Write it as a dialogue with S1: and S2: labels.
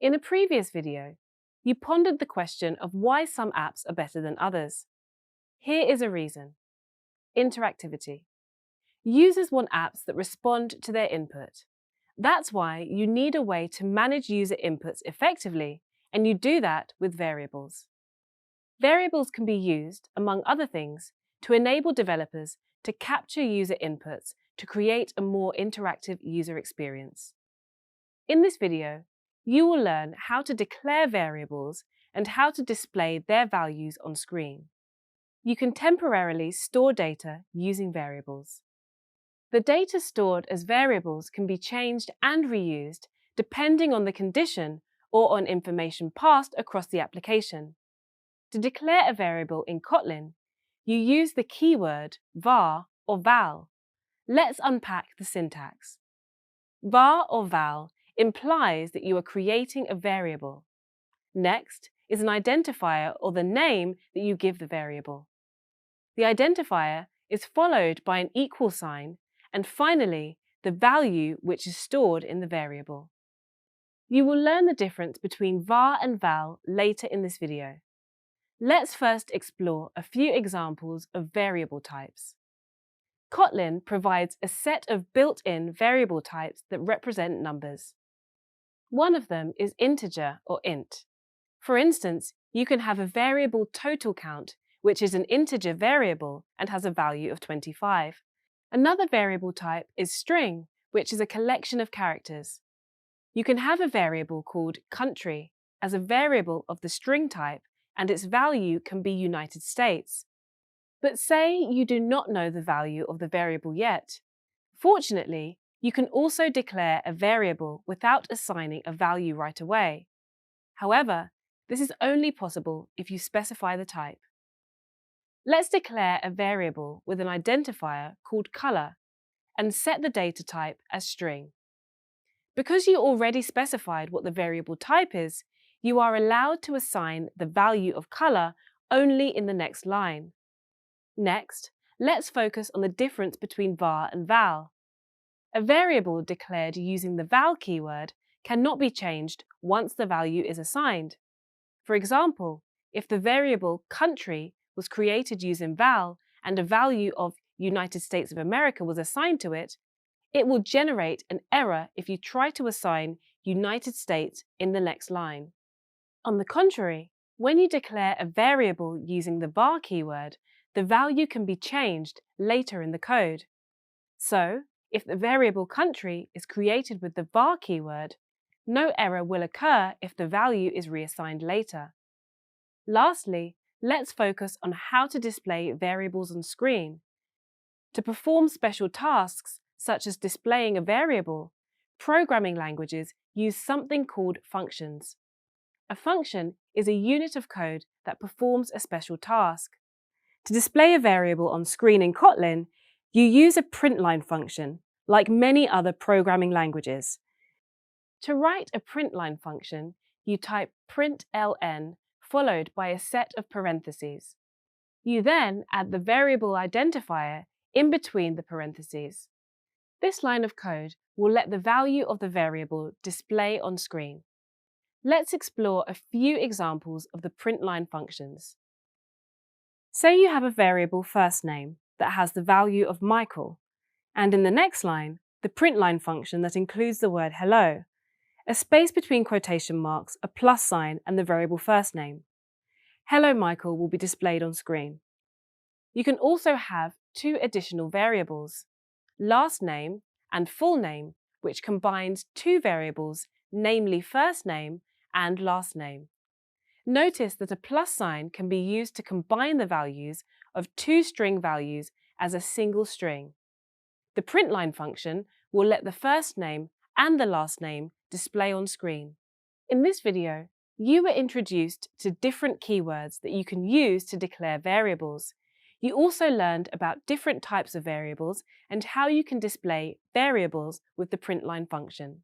S1: In a previous video, you pondered the question of why some apps are better than others. Here is a reason. Interactivity. Users want apps that respond to their input. That's why you need a way to manage user inputs effectively, and you do that with variables. Variables can be used, among other things, to enable developers to capture user inputs to create a more interactive user experience. In this video, you will learn how to declare variables and how to display their values on screen. You can temporarily store data using variables. The data stored as variables can be changed and reused depending on the condition or on information passed across the application. To declare a variable in Kotlin, you use the keyword var or val. Let's unpack the syntax. Var or val implies that you are creating a variable. Next is an identifier or the name that you give the variable. The identifier is followed by an equal sign, and finally, the value which is stored in the variable. You will learn the difference between var and val later in this video. Let's first explore a few examples of variable types. Kotlin provides a set of built-in variable types that represent numbers. One of them is integer or int. For instance, you can have a variable total count, which is an integer variable and has a value of 25. Another variable type is string, which is a collection of characters. You can have a variable called country as a variable of the string type, and its value can be United States. But say you do not know the value of the variable yet. Fortunately, you can also declare a variable without assigning a value right away. However, this is only possible if you specify the type. Let's declare a variable with an identifier called color and set the data type as string. Because you already specified what the variable type is, you are allowed to assign the value of color only in the next line. Next, let's focus on the difference between var and val. A variable declared using the val keyword cannot be changed once the value is assigned. For example, if the variable country was created using val and a value of United States of America was assigned to it, it will generate an error if you try to assign United States in the next line. On the contrary, when you declare a variable using the var keyword, the value can be changed later in the code. So, if the variable country is created with the var keyword, no error will occur if the value is reassigned later. Lastly, let's focus on how to display variables on screen. To perform special tasks, such as displaying a variable, programming languages use something called functions. A function is a unit of code that performs a special task. To display a variable on screen in Kotlin, you use a Printline function, like many other programming languages. To write a Printline function, you type println followed by a set of parentheses. You then add the variable identifier in between the parentheses. This line of code will let the value of the variable display on screen. Let's explore a few examples of the Printline functions. Say you have a variable first name that has the value of Michael, and in the next line, the Printline function that includes the word hello, a space between quotation marks, a plus sign, and the variable first name. Hello Michael will be displayed on screen. You can also have two additional variables, last name and full name, which combines two variables, namely first name and last name. Notice that a plus sign can be used to combine the values of two string values as a single string. The Printline function will let the first name and the last name display on screen. In this video, you were introduced to different keywords that you can use to declare variables. You also learned about different types of variables and how you can display variables with the Printline function.